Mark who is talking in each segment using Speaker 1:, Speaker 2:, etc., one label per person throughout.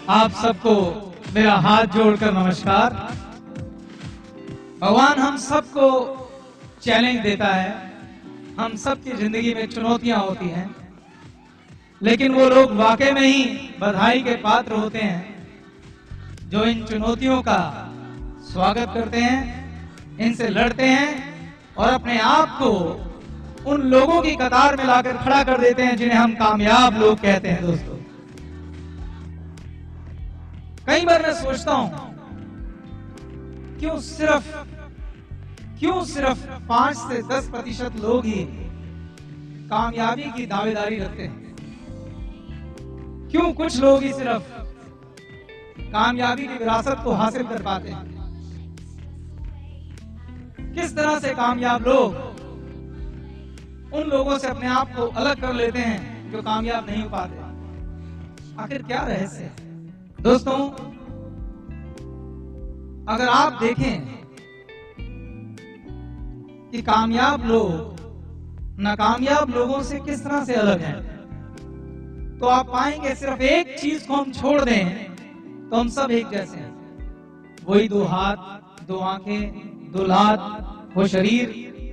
Speaker 1: आप सबको मेरा हाथ जोड़कर नमस्कार। भगवान हम सबको चैलेंज देता है। हम सबकी जिंदगी में चुनौतियां होती हैं, लेकिन वो लोग वाकई में ही बधाई के पात्र होते हैं जो इन चुनौतियों का स्वागत करते हैं, इनसे लड़ते हैं और अपने आप को उन लोगों की कतार में लाकर खड़ा कर देते हैं जिन्हें हम कामयाब लोग कहते हैं। दोस्तों, कई बार मैं सोचता हूं क्यों सिर्फ 5 से 10% लोग ही कामयाबी की दावेदारी रखते हैं। क्यों कुछ लोग ही सिर्फ कामयाबी की विरासत को हासिल कर पाते हैं। किस तरह से कामयाब लोग उन लोगों से अपने आप को अलग कर लेते हैं जो कामयाब नहीं हो पाते। आखिर क्या रहस्य है? दोस्तों, अगर आप देखें कि कामयाब लोग नाकामयाब लोगों से किस तरह से अलग हैं, तो आप पाएंगे सिर्फ एक चीज को हम छोड़ दें तो हम सब एक जैसे हैं। वही 2 हाथ, 2 आंखें, 2 लात, वो शरीर,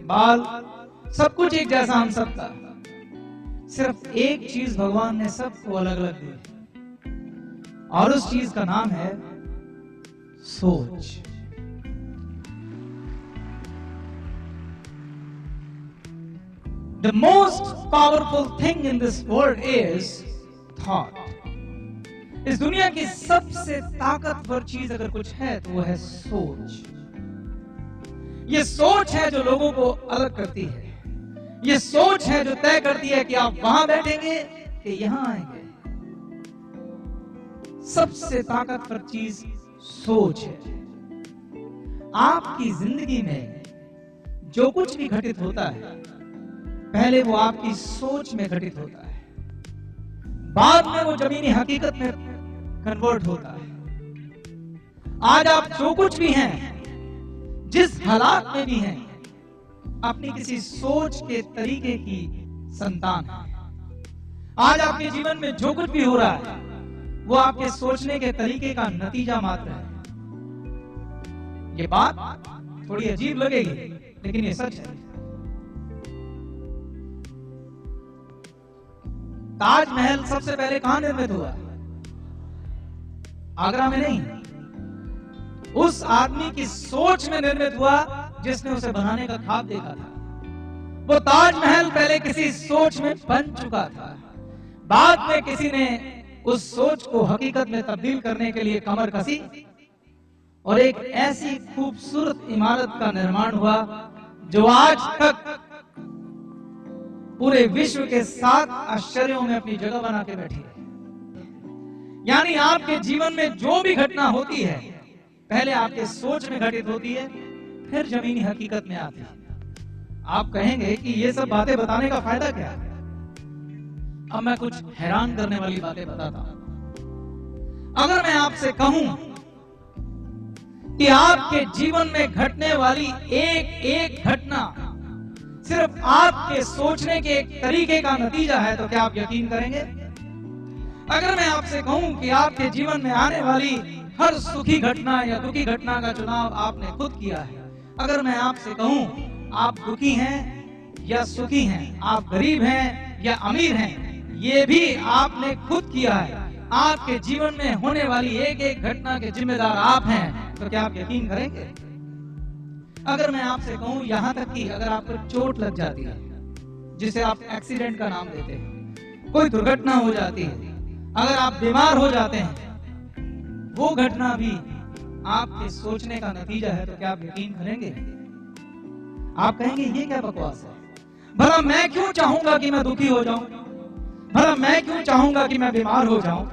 Speaker 1: बाल, सब कुछ एक जैसा हम सबका। सिर्फ एक चीज भगवान ने सबको अलग अलग दी और उस चीज का नाम है सोच। The most powerful thing in this world is thought. इस दुनिया की सबसे ताकतवर चीज अगर कुछ है तो वो है सोच। ये सोच है जो लोगों को अलग करती है। ये सोच है जो तय करती है कि आप वहां बैठेंगे कि यहां आएंगे। सबसे ताकतवर चीज सोच है। आपकी जिंदगी में जो कुछ भी घटित होता है, पहले वो आपकी सोच में घटित होता है, बाद में वो जमीनी हकीकत में कन्वर्ट होता है। आज आप जो कुछ भी हैं, जिस हालात में भी हैं, अपनी किसी सोच के तरीके की संतान है। आज आपके जीवन में जो कुछ भी हो रहा है वो आपके सोचने के तरीके का नतीजा मात्र है। ये बात थोड़ी अजीब लगेगी, लेकिन ये सच है। ताजमहल सबसे पहले कहां निर्मित हुआ? आगरा में नहीं, उस आदमी की सोच में निर्मित हुआ जिसने उसे बनाने का ख्वाब देखा था। वो ताजमहल पहले किसी सोच में बन चुका था, बाद में किसी ने उस सोच को हकीकत में तब्दील करने के लिए कमर कसी और एक ऐसी खूबसूरत इमारत का निर्माण हुआ जो आज तक पूरे विश्व के 7 आश्चर्यों में अपनी जगह बना के बैठी है। यानी आपके जीवन में जो भी घटना होती है, पहले आपके सोच में घटित होती है, फिर जमीनी हकीकत में आती है। आप कहेंगे कि ये सब बातें बताने का फायदा क्या है? अब मैं कुछ हैरान करने वाली बातें बताता हूं। अगर मैं आपसे कहूं कि आपके जीवन में घटने वाली एक घटना सिर्फ आपके सोचने के एक तरीके का नतीजा है, तो क्या आप यकीन करेंगे? अगर मैं आपसे कहूं कि आपके जीवन में आने वाली हर सुखी घटना या दुखी घटना का चुनाव आपने खुद किया है, अगर मैं आपसे कहूं आप दुखी हैं या सुखी हैं, आप गरीब हैं या अमीर हैं, ये भी आपने खुद किया है। आपके जीवन में होने वाली एक घटना के जिम्मेदार आप हैं, तो क्या आप यकीन करेंगे? अगर मैं आपसे कहूं यहां तक कि अगर आपको चोट लग जाती है, जिसे आप एक्सीडेंट का नाम देते हैं, कोई दुर्घटना हो जाती है, अगर आप बीमार हो जाते हैं, वो घटना भी आपके सोचने का नतीजा है, तो क्या आप यकीन करेंगे? आप कहेंगे ये क्या बकवास है? भला मैं क्यों चाहूंगा कि मैं दुखी हो जाऊं? भला मैं क्यों चाहूंगा कि मैं बीमार हो जाऊं?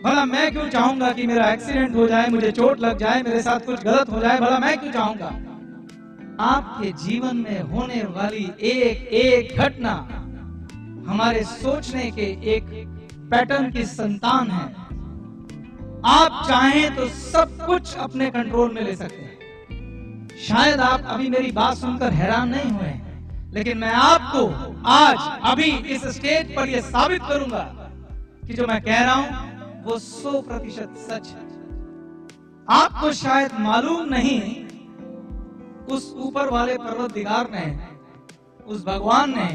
Speaker 1: भला मैं क्यों चाहूंगा कि मेरा एक्सीडेंट हो जाए, मुझे चोट लग जाए, मेरे साथ कुछ गलत हो जाए? भला मैं क्यों चाहूंगा? आपके जीवन में होने वाली एक घटना हमारे सोचने के एक पैटर्न की संतान है। आप चाहें तो सब कुछ अपने कंट्रोल में ले सकते हैं। शायद आप अभी मेरी बात सुनकर हैरान नहीं हुए, लेकिन मैं आपको आज अभी इस स्टेज पर यह साबित करूंगा कि जो मैं कह रहा हूं वो 100% सच है। आपको शायद मालूम नहीं, उस ऊपर वाले परवरदिगार ने, उस भगवान ने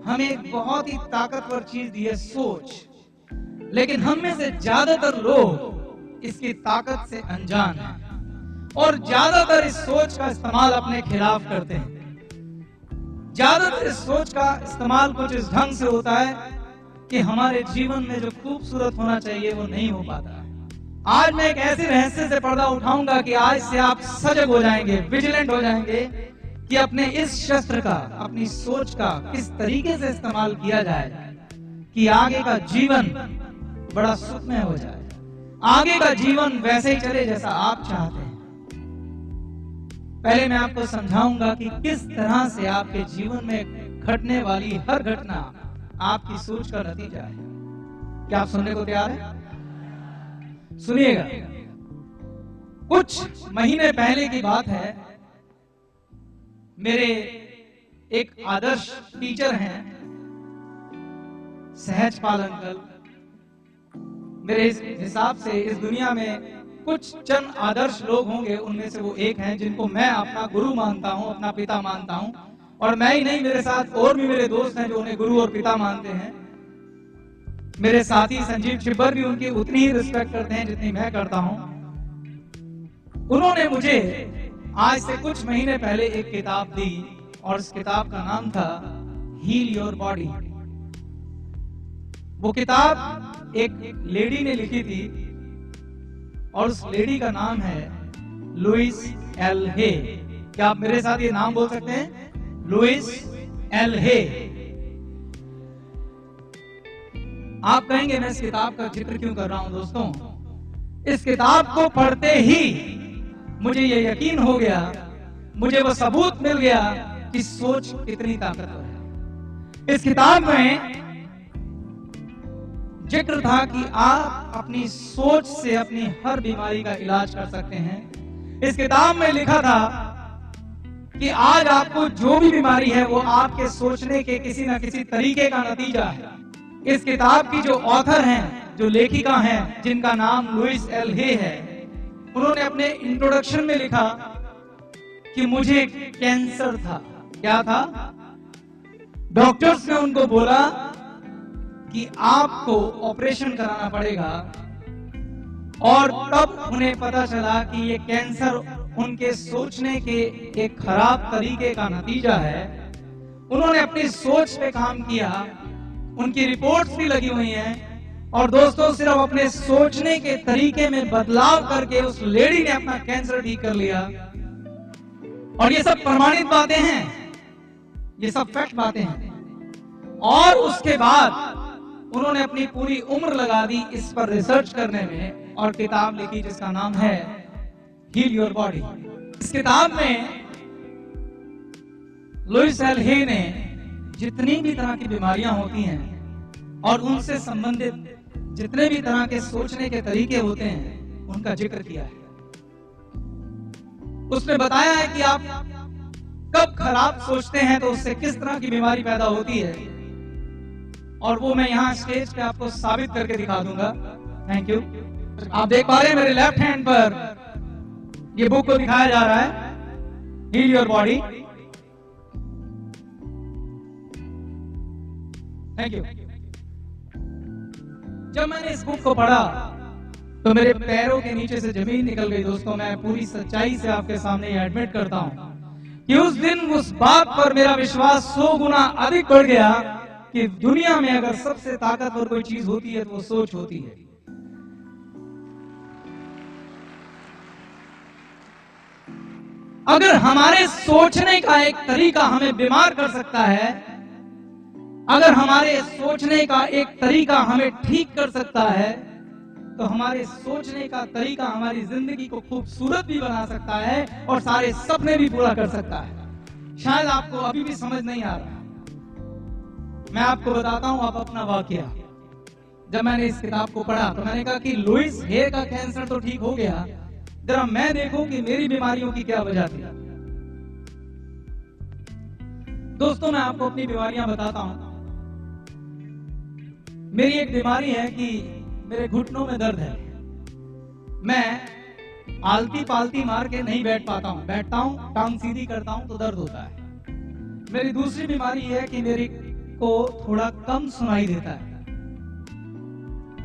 Speaker 1: हमें एक बहुत ही ताकतवर चीज दी है, सोच। लेकिन हम में से ज्यादातर लोग इसकी ताकत से अनजान हैं और ज्यादातर इस सोच का इस्तेमाल अपने खिलाफ करते हैं। ज्यादातर इस सोच का इस्तेमाल कुछ इस ढंग से होता है कि हमारे जीवन में जो खूबसूरत होना चाहिए वो नहीं हो पाता। आज मैं एक ऐसे रहस्य से पर्दा उठाऊंगा कि आज से आप सजग हो जाएंगे, विजिलेंट हो जाएंगे कि अपने इस शस्त्र का, अपनी सोच का किस तरीके से इस्तेमाल किया जाए कि आगे का जीवन बड़ा सुखमय हो जाए, आगे का जीवन वैसे ही चले जैसा आप चाहते हैं। पहले मैं आपको समझाऊंगा कि किस तरह से आपके जीवन में घटने वाली हर घटना आपकी सोच का नतीजा है। क्या आप सुनने को तैयार हैं? सुनिएगा। कुछ महीने पहले की बात है, मेरे एक आदर्श टीचर हैं सहजपाल अंकल। मेरे हिसाब से इस दुनिया में कुछ चंद आदर्श लोग होंगे, उनमें से वो एक हैं जिनको मैं अपना गुरु मानता हूं, अपना पिता मानता हूं। और मैं ही नहीं, मेरे साथ और भी मेरे दोस्त हैं जो उन्हें गुरु और पिता मानते हैं। मेरे साथी संजीव छिब्बर भी उनकी उतनी ही रिस्पेक्ट करते हैं जितनी मैं करता हूं। उन्होंने मुझे आज से कुछ महीने पहले एक किताब दी और उस किताब का नाम था हील योर बॉडी। वो किताब एक लेडी ने लिखी थी और उस लेडी का नाम है लुइस एल हे। क्या आप मेरे साथ ये नाम बोल सकते हैं? लुइस एल हे। आप कहेंगे मैं इस किताब का जिक्र क्यों कर रहा हूं? दोस्तों, इस किताब को पढ़ते ही मुझे ये यकीन हो गया, मुझे वो सबूत मिल गया कि सोच कितनी ताकतवर है। इस किताब में जिक्र था कि आप अपनी सोच से अपनी हर बीमारी का इलाज कर सकते हैं। इस किताब में लिखा था कि आज आपको जो भी बीमारी है वो आपके सोचने के किसी न किसी तरीके का नतीजा है। इस किताब की जो ऑथर हैं, जो लेखिका हैं, जिनका नाम लुइस एल हे है, उन्होंने अपने इंट्रोडक्शन में लिखा कि मुझे कैंसर था। क्या था? डॉक्टर्स ने उनको बोला कि आपको ऑपरेशन कराना पड़ेगा और तब उन्हें पता चला कि ये कैंसर उनके सोचने के एक खराब तरीके का नतीजा है। उन्होंने अपनी सोच पे काम किया, उनकी रिपोर्ट्स भी लगी हुई हैं और दोस्तों सिर्फ अपने सोचने के तरीके में बदलाव करके उस लेडी ने अपना कैंसर ठीक कर लिया। और ये सब प्रमाणित बातें हैं, ये सब फैक्ट बातें हैं। और उसके बाद उन्होंने अपनी पूरी उम्र लगा दी इस पर रिसर्च करने में और किताब लिखी जिसका नाम है हील योर बॉडी। इस किताब में लुइस एल हे ने जितनी भी तरह की बीमारियां होती हैं और उनसे संबंधित जितने भी तरह के सोचने के तरीके होते हैं उनका जिक्र किया है। उसने बताया है कि आप कब खराब सोचते हैं तो उससे किस तरह की बीमारी पैदा होती है, और वो मैं यहाँ स्टेज पे आपको साबित करके दिखा दूंगा। Thank you. आप देख पा रहे हैं मेरे लेफ्ट हैंड पर ये बुक को दिखाया जा रहा है, heal your body. Thank you. जब मैंने इस बुक को पढ़ा तो मेरे पैरों के नीचे से जमीन निकल गई। दोस्तों, मैं पूरी सच्चाई से आपके सामने ये एडमिट करता हूं कि उस दिन उस बात पर मेरा विश्वास 100 गुना अधिक बढ़ गया कि दुनिया में अगर सबसे ताकतवर कोई चीज होती है तो वो सोच होती है। अगर हमारे सोचने का एक तरीका हमें बीमार कर सकता है, अगर हमारे सोचने का एक तरीका हमें ठीक कर सकता है, तो हमारे सोचने का तरीका हमारी जिंदगी को खूबसूरत भी बना सकता है और सारे सपने भी पूरा कर सकता है। शायद आपको अभी भी समझ नहीं आ रहा। मैं आपको बताता हूं आप अपना वाकया। जब मैंने इस किताब को पढ़ा तो मैंने कहा कि लुइस हे का कैंसर तो ठीक हो गया, जरा मैं देखूं कि मेरी बीमारियों की क्या वजह थी। दोस्तों, मैं आपको अपनी बीमारियां बताता हूं। मेरी एक बीमारी है कि मेरे घुटनों में दर्द है, मैं आलती पालती मार के नहीं बैठ पाता हूँ, बैठता हूँ टांग सीधी करता हूँ तो दर्द होता है। मेरी दूसरी बीमारी है कि मेरी को थोड़ा कम सुनाई देता है।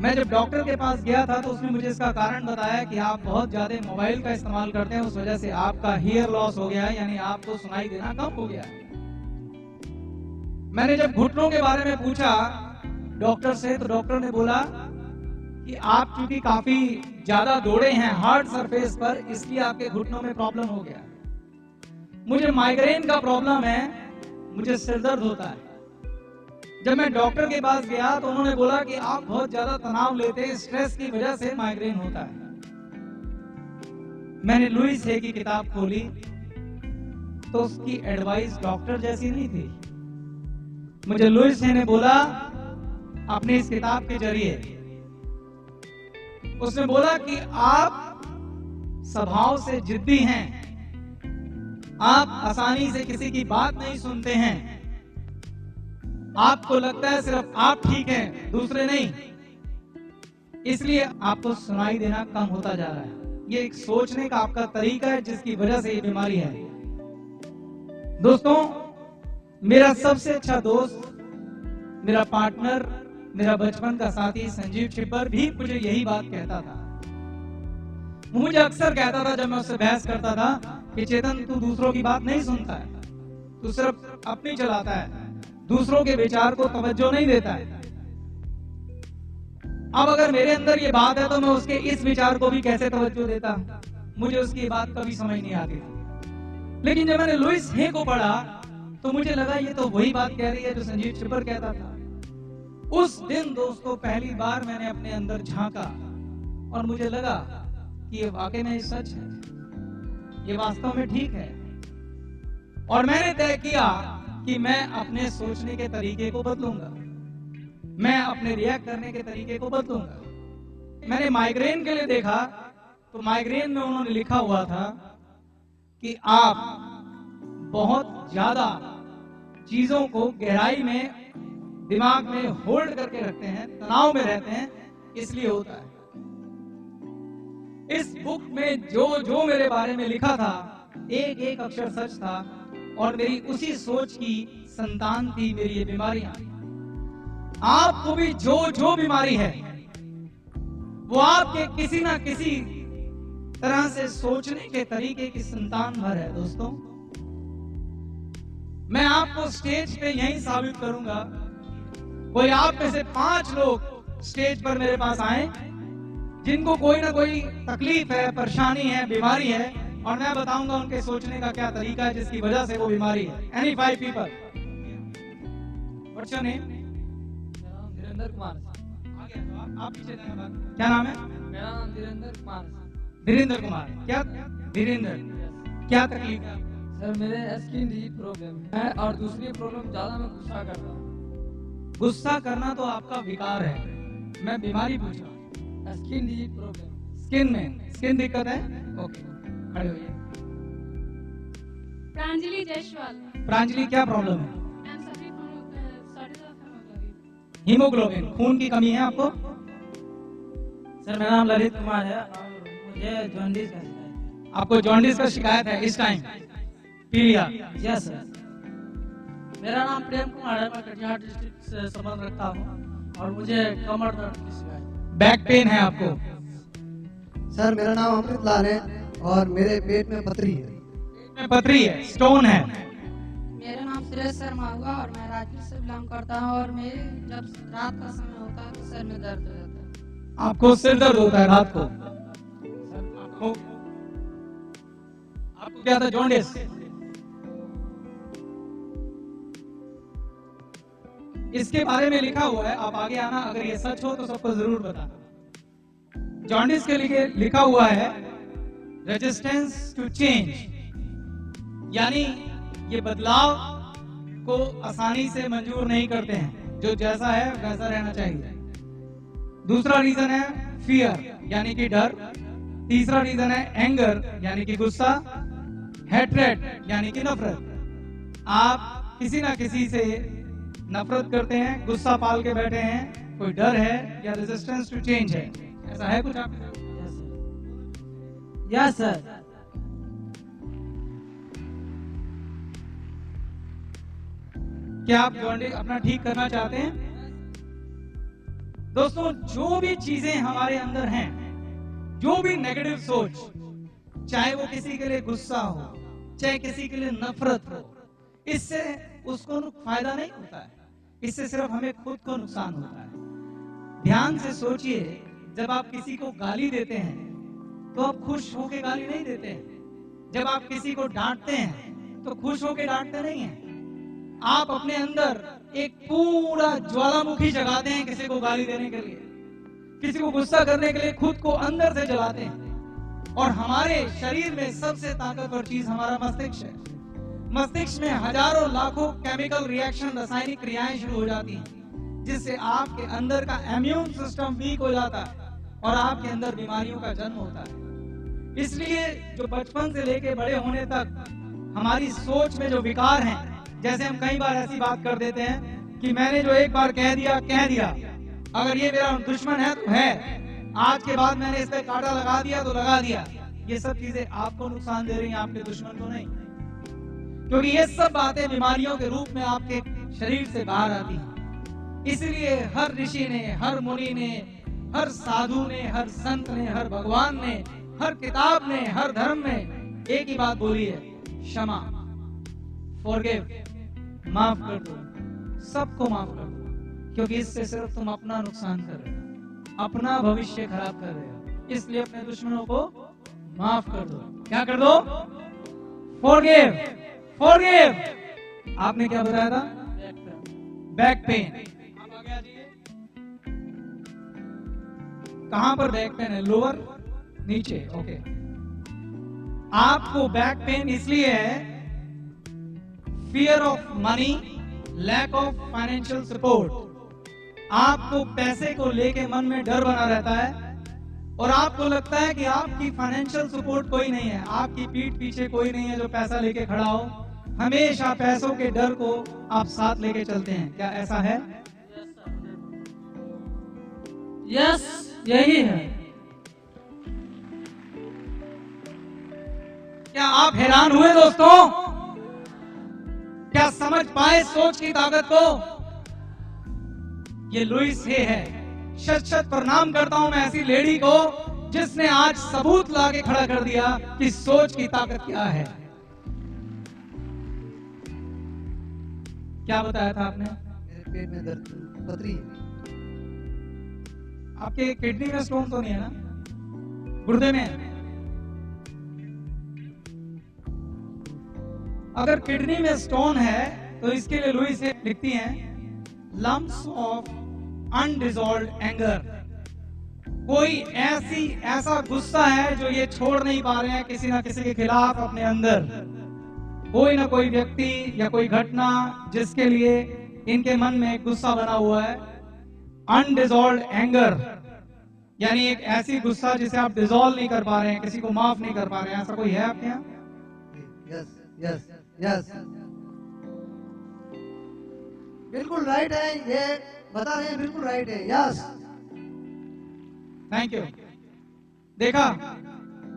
Speaker 1: मैं जब डॉक्टर के पास गया था तो उसने मुझे इसका कारण बताया कि आप बहुत ज्यादा मोबाइल का इस्तेमाल करते हैं, उस वजह से आपका हियर लॉस हो गया है, यानी आपको सुनाई देना कम हो गया है। मैंने जब घुटनों के बारे में पूछा डॉक्टर से तो डॉक्टर ने बोला कि आप चूंकि काफी ज्यादा दौड़े हैं हार्ड सरफेस पर, इसलिए आपके घुटनों में प्रॉब्लम हो गया। मुझे माइग्रेन का प्रॉब्लम है, मुझे सिर दर्द होता है। जब मैं डॉक्टर के पास गया तो उन्होंने बोला कि आप बहुत ज्यादा तनाव लेते हैं, स्ट्रेस की वजह से माइग्रेन होता है। मैंने लुइस हे की किताब खोली तो उसकी एडवाइस डॉक्टर जैसी नहीं थी। मुझे लुइस हे ने बोला अपनी इस किताब के जरिए, उसने बोला कि आप स्वभाव से जिद्दी हैं, आप आसानी से किसी की बात नहीं सुनते हैं, आपको लगता है सिर्फ आप ठीक हैं, दूसरे नहीं, इसलिए आपको सुनाई देना कम होता जा रहा है। ये एक सोचने का आपका तरीका है जिसकी वजह से ये बीमारी है। दोस्तों, मेरा सबसे अच्छा दोस्त, मेरा पार्टनर, मेरा बचपन का साथी संजीव छिब्बर भी मुझे यही बात कहता था। वो मुझे अक्सर कहता था जब मैं उससे बहस करता था कि चेतन तू दूसरों की बात नहीं सुनता है, तू सिर्फ अपनी चलाता है, दूसरों के विचार को तवज्जो नहीं देता है। अब अगर मेरे अंदर ये बात है तो मैं उसके इस विचार को भी कैसे तवज्जो देता? मुझे उसकी बात कभी समझ नहीं आती थी। लेकिन जब मैंने लुइस हे को पढ़ा तो मुझे लगा ये तो वही बात कह रही है जो संजीव छिब्बर कहता था। उस दिन दोस्तों पहली बार मैंने अपने अंदर झांका और मुझे लगा कि ये वाकई में सच है, ये वास्तव में ठीक है। और मैंने तय किया कि मैं अपने सोचने के तरीके को बदलूंगा, मैं अपने रिएक्ट करने के तरीके को बदलूंगा। मैंने माइग्रेन के लिए देखा तो माइग्रेन में उन्होंने लिखा हुआ था कि आप बहुत ज्यादा चीजों को गहराई में दिमाग में होल्ड करके रखते हैं, तनाव में रहते हैं, इसलिए होता है। इस बुक में जो जो मेरे बारे में लिखा था एक एक अक्षर सच था और मेरी उसी सोच की संतान थी मेरी ये बीमारियां। आपको भी जो जो बीमारी है वो आपके किसी ना किसी तरह से सोचने के तरीके की संतान भर है। दोस्तों, मैं आपको स्टेज पे यही साबित करूंगा। कोई आप में से 5 लोग स्टेज पर मेरे पास आए जिनको कोई ना कोई तकलीफ है, परेशानी है, बीमारी है, और मैं बताऊंगा उनके सोचने का क्या तरीका है जिसकी वजह से वो बीमारी है। Any 5 people? What's your name?
Speaker 2: Dhirendra Kumar.
Speaker 1: आगे तो आप पीछे जाना बात। क्या नाम है?
Speaker 2: मेरा नाम धीरेंद्र कुमार।
Speaker 1: धीरेंद्र कुमार। क्या धीरेंद्र, क्या तकलीफ है?
Speaker 2: सर मेरे स्किन डिजीज प्रॉब्लम है और दूसरी प्रॉब्लम ज्यादा मैं गुस्सा करता हूँ।
Speaker 1: गुस्सा करना तो आपका विकार है, मैं बीमारी पूछ रहा हूँ।
Speaker 2: Skin disease problem.
Speaker 1: स्किन में स्किन दिक्कत है? ओके, खड़े होइए।
Speaker 3: प्रांजलि जायसवाल।
Speaker 1: प्रांजलि, क्या प्रॉब्लम है?
Speaker 3: I am suffering from shortage of hemoglobin.
Speaker 1: Haemoglobin, खून की कमी है आपको?
Speaker 4: सर मेरा नाम ललित कुमार है और मुझे जॉन्डिस का शिकायत है।
Speaker 1: आपको जॉन्डिस का शिकायत है इस टाइम? पी लिया?
Speaker 4: Yes sir. मेरा नाम प्रेम कुमार है, मैं कटिहार डिस्ट्रिक्ट से संबंध रखता हूँ और मुझे कमर दर्द की शिकायत है।
Speaker 1: बैक पेन है आपको?
Speaker 5: सर मेरा नाम अमृत लाल है और मेरे पेट में पथरी है।
Speaker 1: पेट में पथरी है, स्टोन है?
Speaker 6: मेरा नाम सुरेश शर्मा हुआ और मैं राजगीर से बिलोंग करता हूँ और मेरे जब रात का समय होता है तो सर में दर्द हो जाता है।
Speaker 1: आपको सिर दर्द होता है रात को? आपको क्या था, जॉन्डिस? इसके बारे में लिखा हुआ है, आप आगे आना, अगर ये सच हो तो सबको जरूर बताना। जॉन्डिस के लिए लिखा हुआ है रेजिस्टेंस टू चेंज, यानी ये बदलाव को आसानी से मंजूर नहीं करते हैं, जो जैसा है वैसा रहना चाहिए। दूसरा रीजन है फियर, यानी कि डर। तीसरा रीजन है एंगर, यानी कि गुस्सा। हेट्रेड, यानी कि नफरत। आप किसी ना किसी से नफरत करते हैं, गुस्सा पाल के बैठे हैं, कोई डर है या रेजिस्टेंस टू चेंज है, ऐसा है कुछ आपके साथ?
Speaker 4: Yes sir.
Speaker 1: क्या आप जॉन्डिस अपना ठीक करना चाहते हैं? दोस्तों, जो भी चीजें हमारे अंदर हैं, जो भी नेगेटिव सोच, चाहे वो किसी के लिए गुस्सा हो, चाहे किसी के लिए नफरत हो, इससे उसको फायदा नहीं होता है, इससे सिर्फ हमें खुद को नुकसान होता है। ध्यान से सोचिए, जब आप किसी को गाली देते हैं तो आप खुश होके गाली नहीं देते हैं। जब आप किसी को डांटते हैं तो खुश होके डांटते नहीं हैं। आप अपने अंदर एक पूरा ज्वालामुखी जगाते हैं किसी को गाली देने के लिए, किसी को गुस्सा करने के लिए खुद को अंदर से जलाते हैं। और हमारे शरीर में सबसे ताकतवर चीज हमारा मस्तिष्क है। मस्तिष्क में हजारों लाखों केमिकल रिएक्शन, रासायनिक क्रियाएं शुरू हो जाती हैं, जिससे आपके अंदर का इम्यून सिस्टम वीक हो जाता है और आपके अंदर बीमारियों का जन्म होता है। इसलिए जो बचपन से लेके बड़े होने तक हमारी सोच में जो विकार हैं, जैसे हम कई बार ऐसी बात कर देते हैं कि मैंने जो एक बार कह दिया, अगर ये मेरा दुश्मन है तो है, आज के बाद मैंने इस पे कांटा लगा दिया तो लगा दिया। ये सब चीजें आपको नुकसान दे रही हैं, आपके दुश्मन को नहीं, क्योंकि ये सब बातें बीमारियों के रूप में आपके शरीर से बाहर आती हैं। इसलिए हर ऋषि ने, हर मुनि ने, हर साधु ने, हर संत ने, हर भगवान ने, हर किताब ने, हर धर्म ने एक ही बात बोली है, क्षमा, फॉरगिव, माफ कर दो, सबको माफ कर दो, क्योंकि इससे सिर्फ तुम अपना नुकसान कर रहे हो, अपना भविष्य खराब कर रहे हो। इसलिए अपने दुश्मनों को माफ कर दो। क्या कर दो? Forgive, forgive. आपने क्या बताया था? Back pain. आप आगे आ जाइए। कहां पर बैक पेन है? लोअर, नीचे, ओके। आपको बैक पेन इसलिए है, fear of money, lack of financial support. आपको पैसे को लेके मन में डर बना रहता है और आपको लगता है कि आपकी फाइनेंशियल सपोर्ट कोई नहीं है, आपकी पीठ पीछे कोई नहीं है जो पैसा लेके खड़ा हो। हमेशा पैसों के डर को आप साथ लेके चलते हैं। क्या ऐसा है?
Speaker 4: यस, यही है।
Speaker 1: क्या आप हैरान हुए दोस्तों? क्या समझ पाए सोच की ताकत को? ये लुइस हे है। शत शत प्रणाम करता हूं मैं ऐसी लेडी को जिसने आज सबूत लाके खड़ा कर दिया कि सोच की ताकत क्या है। क्या बताया था आपने?
Speaker 5: मेरे पेट में दर्द, पथरी है।
Speaker 1: आपके किडनी में स्टोन तो नहीं है ना? गुर्दे में? अगर किडनी में स्टोन है तो इसके लिए लुइस हे लिखती हैं, लम्प्स ऑफ अनडिजॉल्व्ड एंगर। कोई ऐसा गुस्सा है जो ये छोड़ नहीं पा रहे हैं किसी ना किसी के खिलाफ अपने अंदर। कोई ना कोई व्यक्ति या कोई घटना जिसके लिए इनके मन में एक गुस्सा बना हुआ है। अनडिजॉल्व्ड एंगर यानी एक ऐसी गुस्सा जिसे आप डिजॉल्व नहीं कर पा रहे हैं, किसी को माफ नहीं कर पा रहे हैं। ऐसा कोई है आपके यहाँ?
Speaker 5: यस यस यस, बिल्कुल राइट है, ये बता रहे हैं, बिल्कुल राइट है। Yes,
Speaker 1: thank you. देखा,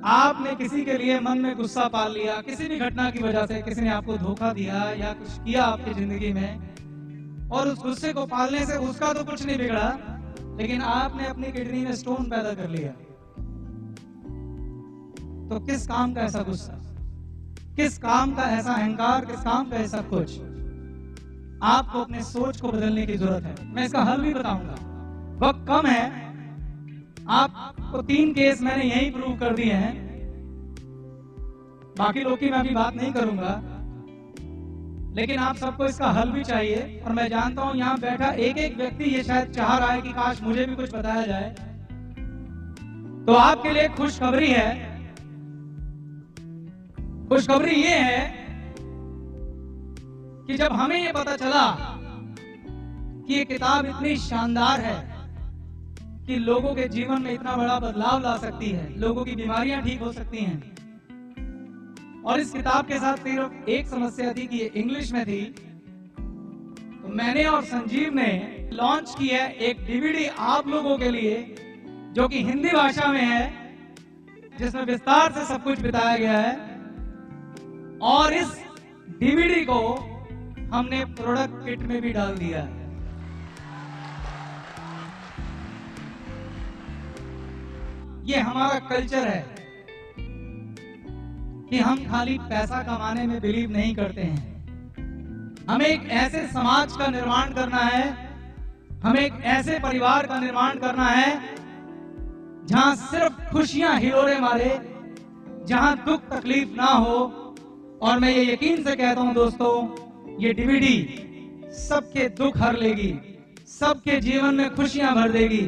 Speaker 1: आपने किसी के लिए मन में गुस्सा पाल लिया, किसी भी घटना की वजह से किसी ने आपको धोखा दिया या कुछ किया आपकी जिंदगी में, और उस गुस्से को पालने से उसका तो कुछ नहीं बिगड़ा, लेकिन आपने अपनी किडनी में स्टोन पैदा कर लिया। तो किस काम का ऐसा गुस्सा, किस काम का ऐसा अहंकार, किस काम का ऐसा कुछ? आपको अपने सोच को बदलने की जरूरत है। मैं इसका हल भी बताऊंगा, वक्त कम है। आपको 3 केस मैंने यही प्रूव कर दिए हैं, बाकी लोग की मैं अभी बात नहीं करूंगा, लेकिन आप सबको इसका हल भी चाहिए। और मैं जानता हूं यहां बैठा एक एक व्यक्ति ये शायद चाह रहा है कि काश मुझे भी कुछ बताया जाए। तो आपके लिए खुशखबरी है। खुशखबरी ये है कि जब हमें ये पता चला कि ये किताब इतनी शानदार है कि लोगों के जीवन में इतना बड़ा बदलाव ला सकती है, लोगों की बीमारियां ठीक हो सकती हैं, और इस किताब के साथ सिर्फ एक समस्या थी कि ये इंग्लिश में थी, तो मैंने और संजीव ने लॉन्च की है एक डीवीडी आप लोगों के लिए, जो कि हिंदी भाषा में है, जिसमें विस्तार से सब कुछ बताया गया है। और इस डीवीडी को हमने प्रोडक्ट किट में भी डाल दिया है। ये हमारा कल्चर है कि हम खाली पैसा कमाने में बिलीव नहीं करते हैं। हमें एक ऐसे समाज का निर्माण करना है, हमें एक ऐसे परिवार का निर्माण करना है जहां सिर्फ खुशियां हिलोरे मारे, जहां दुख तकलीफ ना हो। और मैं ये यकीन से कहता हूं दोस्तों, ये डीवीडी सबके दुख हर लेगी, सबके जीवन में खुशियां भर देगी,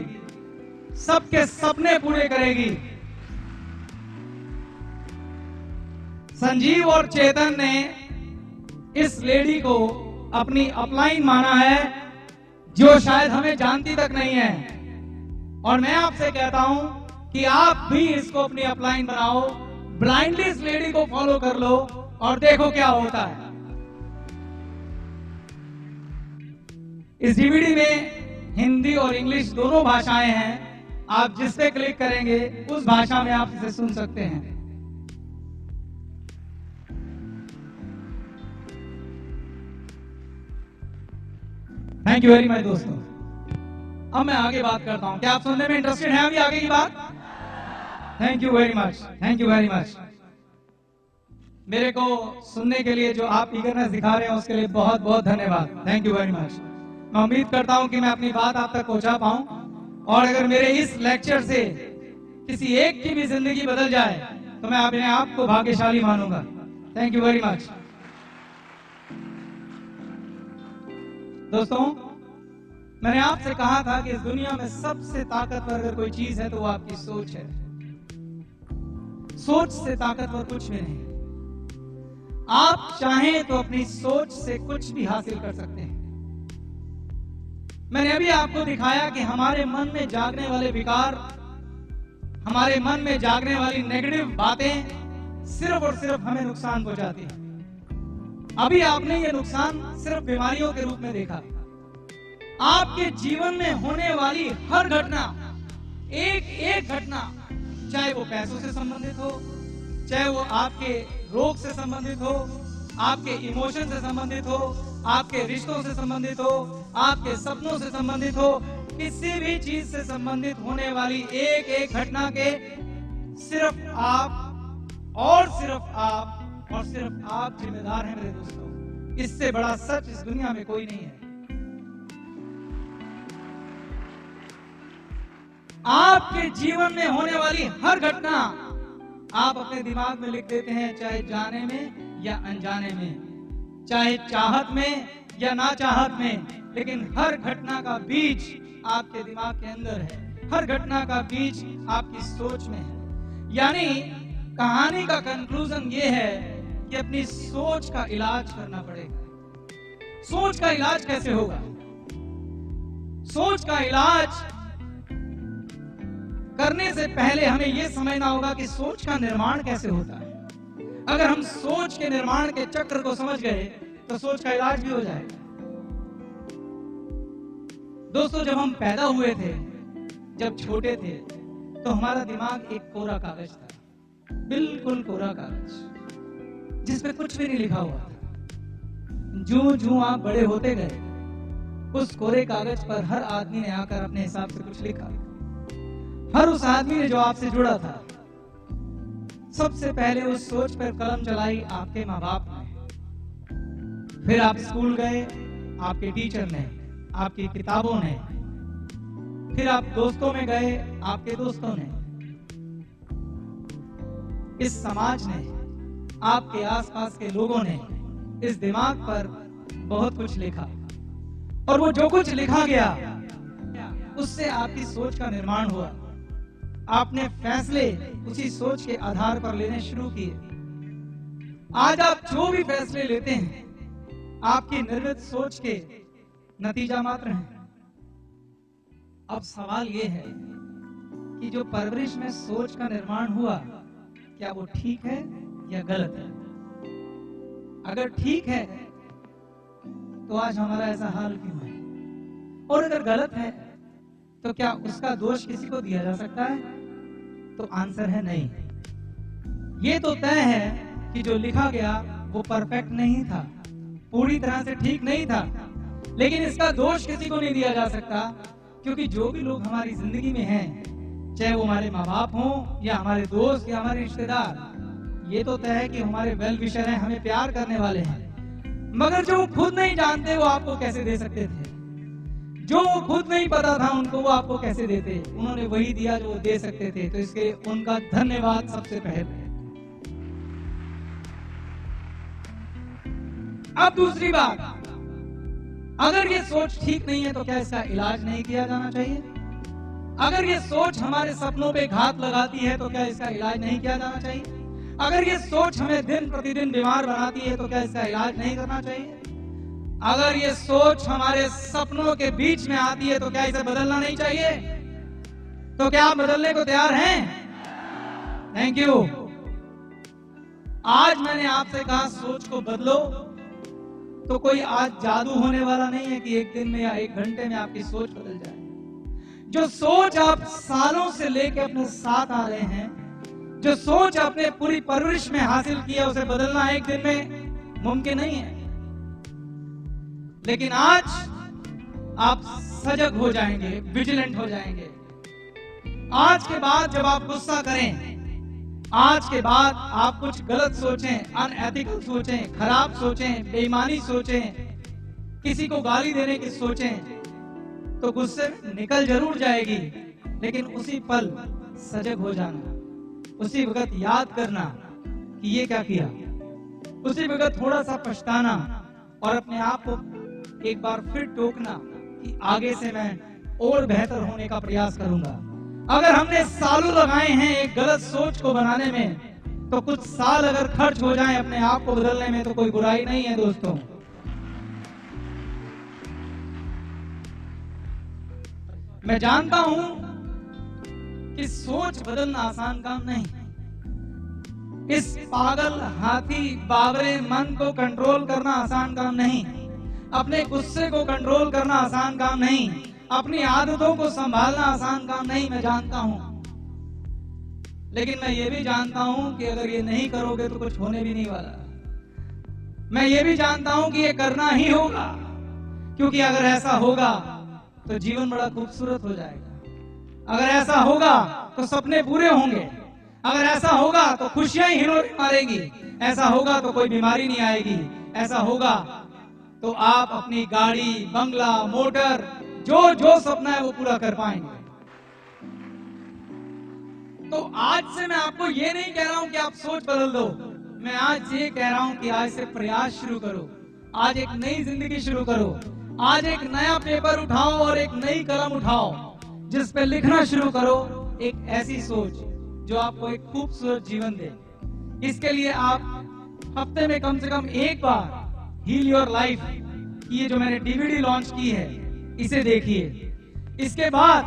Speaker 1: सबके सपने पूरे करेगी। संजीव और चेतन ने इस लेडी को अपनी अपलाइन माना है, जो शायद हमें जानती तक नहीं है। और मैं आपसे कहता हूं कि आप भी इसको अपनी अपलाइन बनाओ, ब्लाइंडली इस लेडी को फॉलो कर लो और देखो क्या होता है। इस डीवीडी में हिंदी और इंग्लिश दोनों भाषाएं हैं। आप जिस पे क्लिक करेंगे उस भाषा में आप इसे सुन सकते हैं। थैंक यू वेरी मच दोस्तों। अब मैं आगे बात करता हूं। क्या आप सुनने में इंटरेस्टेड हैं अभी आगे की बात? Thank you very much, thank you very much. मेरे को सुनने के लिए जो आप ईगरनेस दिखा रहे हैं उसके लिए बहुत बहुत धन्यवाद। Thank you very much. मैं उम्मीद करता हूं कि मैं अपनी बात आप तक पहुंचा पाऊं, और अगर मेरे इस लेक्चर से किसी एक की भी जिंदगी बदल जाए तो मैं अपने आप को भाग्यशाली मानूंगा। Thank you very much. दोस्तों, मैंने आपसे कहा था कि इस दुनिया में सबसे ताकतवर अगर कोई चीज है तो वो आपकी सोच है। सोच से ताकतवर कुछ भी नहीं। आप चाहें तो अपनी सोच से कुछ भी हासिल कर सकते हैं। मैंने अभी आपको दिखाया कि हमारे मन में जागने वाले विकार, हमारे मन में जागने वाली नेगेटिव बातें सिर्फ और सिर्फ हमें नुकसान पहुंचाती हैं। अभी आपने ये नुकसान सिर्फ बीमारियों के रूप में देखा। आपके जीवन में होने वाली हर घटना, एक एक घटना, चाहे वो पैसों से संबंधित हो, चाहे वो आपके रोग से संबंधित हो, आपके इमोशन से संबंधित हो, आपके रिश्तों से संबंधित हो, आपके सपनों से संबंधित हो, किसी भी चीज से संबंधित होने वाली एक एक घटना के सिर्फ आप और सिर्फ आप और सिर्फ आप जिम्मेदार हैं मेरे दोस्तों। इससे बड़ा सच इस दुनिया में कोई नहीं है। आपके जीवन में होने वाली हर घटना आप अपने दिमाग में लिख देते हैं, चाहे जाने में या अनजाने में, चाहे चाहत में या ना चाहत में, लेकिन हर घटना का बीज आपके दिमाग के अंदर है। हर घटना का बीज आपकी सोच में है। यानी कहानी का कंक्लूजन ये है कि अपनी सोच का इलाज करना पड़ेगा। सोच का इलाज कैसे होगा? सोच का इलाज करने से पहले हमें यह समझना होगा कि सोच का निर्माण कैसे होता है। अगर हम सोच के निर्माण के चक्र को समझ गए तो सोच का इलाज भी हो जाएगा। दोस्तों, जब हम पैदा हुए थे, जब छोटे थे, तो हमारा दिमाग एक कोरा कागज था, बिल्कुल कोरा कागज, जिसपे कुछ भी नहीं लिखा हुआ था। जो आप बड़े होते गए, उस कोरे कागज पर हर आदमी ने आकर अपने हिसाब से कुछ लिखा। हर उस आदमी ने जो आपसे जुड़ा था, सबसे पहले उस सोच पर कलम चलाई आपके माँ बाप ने। फिर आप स्कूल गए, आपके टीचर ने, आपकी किताबों ने, फिर आप दोस्तों में गए, आपके दोस्तों ने, इस समाज ने, आपके आसपास के लोगों ने इस दिमाग पर बहुत कुछ लिखा। और वो जो कुछ लिखा गया, उससे आपकी सोच का निर्माण हुआ। आपने फैसले उसी सोच के आधार पर लेने शुरू किए। आज आप जो भी फैसले लेते हैं, आपकी निर्मित सोच के नतीजा मात्र हैं। अब सवाल यह है कि जो परवरिश में सोच का निर्माण हुआ, क्या वो ठीक है या गलत है? अगर ठीक है तो आज हमारा ऐसा हाल क्यों है? और अगर गलत है तो क्या उसका दोष किसी को दिया जा सकता है? तो आंसर है नहीं। ये तो तय है कि जो लिखा गया वो परफेक्ट नहीं था, पूरी तरह से ठीक नहीं था, लेकिन इसका दोष किसी को नहीं दिया जा सकता, क्योंकि जो भी लोग हमारी जिंदगी में हैं, चाहे वो हमारे माँ बाप हों या हमारे दोस्त या हमारे रिश्तेदार, ये तो तय है कि हमारे वेल विशर हैं, हमें प्यार करने वाले हैं। मगर जो वो खुद नहीं जानते वो आपको कैसे दे सकते थे? जो वो खुद नहीं पता था उनको, वो आपको कैसे देते? उन्होंने वही दिया जो वो दे सकते थे, तो इसके उनका धन्यवाद सबसे पहले। अब दूसरी बात, अगर ये सोच ठीक नहीं है तो क्या इसका इलाज नहीं किया जाना चाहिए? अगर ये सोच हमारे सपनों पे घात लगाती है तो क्या इसका इलाज नहीं किया जाना चाहिए? अगर ये सोच हमें दिन प्रतिदिन बीमार बनाती है तो क्या इसका इलाज नहीं करना चाहिए? अगर ये सोच हमारे सपनों के बीच में आती है तो क्या इसे बदलना नहीं चाहिए? तो क्या आप बदलने को तैयार हैं? Thank you. आज मैंने आपसे कहा सोच को बदलो, तो कोई आज जादू होने वाला नहीं है कि एक दिन में या एक घंटे में आपकी सोच बदल जाए। जो सोच आप सालों से लेके अपने साथ आ रहे हैं, जो सोच आपने पूरी परवरिश में हासिल की है, उसे बदलना एक दिन में मुमकिन नहीं है। लेकिन आज आप सजग हो जाएंगे, विजिलेंट हो जाएंगे। आज के बाद जब आप गुस्सा करें, आज के बाद आप कुछ गलत सोचें, अनएथिकल सोचें, खराब सोचें, बेईमानी सोचें, किसी को गाली देने की सोचें, तो गुस्से में निकल जरूर जाएगी, लेकिन उसी पल सजग हो जाना, उसी वक्त याद करना कि ये क्या किया, उसी वक्त थोड़ा सा पछताना और अपने आप को एक बार फिर टोकना कि आगे से मैं और बेहतर होने का प्रयास करूंगा। अगर हमने सालों लगाए हैं एक गलत सोच को बनाने में, तो कुछ साल अगर खर्च हो जाएं अपने आप को बदलने में तो कोई बुराई नहीं है दोस्तों। मैं जानता हूं कि सोच बदलना आसान काम नहीं। इस पागल हाथी बावरे मन को कंट्रोल करना आसान काम नहीं। अपने गुस्से को कंट्रोल करना आसान काम नहीं। अपनी आदतों को संभालना आसान काम नहीं, मैं जानता हूं। लेकिन मैं ये भी जानता हूं कि अगर ये नहीं करोगे तो कुछ होने भी नहीं वाला। मैं ये भी जानता हूं कि ये करना ही होगा, क्योंकि अगर ऐसा होगा तो जीवन बड़ा खूबसूरत हो जाएगा। अगर ऐसा होगा तो सपने पूरे होंगे। अगर ऐसा होगा तो खुशियां ही हिलोरे मारेंगी। ऐसा होगा तो कोई बीमारी नहीं आएगी। ऐसा होगा तो आप अपनी गाड़ी, बंगला, मोटर, जो सपना है वो पूरा कर पाएंगे। तो आज से मैं आपको ये नहीं कह रहा हूं कि आप सोच बदल दो। मैं आज ये कह रहा हूं कि आज से प्रयास शुरू करो। आज एक नई जिंदगी शुरू करो। आज एक नया पेपर उठाओ और एक नई कलम उठाओ, जिस पे लिखना शुरू करो एक ऐसी सोच जो आपको एक खूबसूरत जीवन दे। इसके लिए आप हफ्ते में कम से कम एक बार हील योर लाइफ की ये जो मैंने डीवीडी लॉन्च की है, इसे देखिए। इसके बाद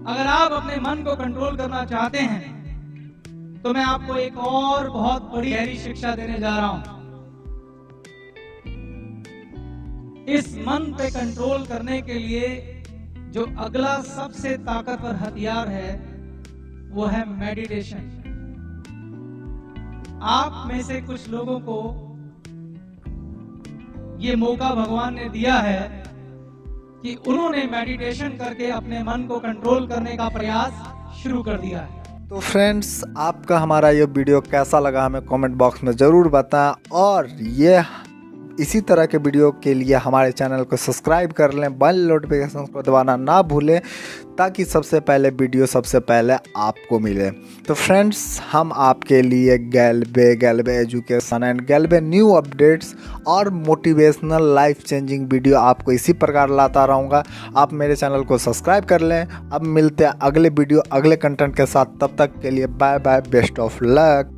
Speaker 1: अगर आप अपने मन को कंट्रोल करना चाहते हैं तो मैं आपको एक और बहुत बड़ी गहरी शिक्षा देने जा रहा हूं। इस मन पे कंट्रोल करने के लिए जो अगला सबसे ताकतवर हथियार है वो है मेडिटेशन। आप में से कुछ लोगों को ये मौका भगवान ने दिया है कि उन्होंने मेडिटेशन करके अपने मन को कंट्रोल करने का प्रयास शुरू कर दिया है।
Speaker 7: तो फ्रेंड्स, आपका हमारा ये वीडियो कैसा लगा हमें कमेंट बॉक्स में ज़रूर बताएं, और ये इसी तरह के वीडियो के लिए हमारे चैनल को सब्सक्राइब कर लें, बेल नोटिफिकेशन को दबाना ना भूलें, ताकि सबसे पहले वीडियो सबसे पहले आपको मिले। तो फ्रेंड्स, हम आपके लिए गैल्बे एजुकेशन एंड गैल्बे न्यू अपडेट्स और मोटिवेशनल लाइफ चेंजिंग वीडियो आपको इसी प्रकार लाता रहूँगा। आप मेरे चैनल को सब्सक्राइब कर लें। अब मिलते हैं अगले वीडियो अगले कंटेंट के साथ। तब तक के लिए bye bye, best of luck.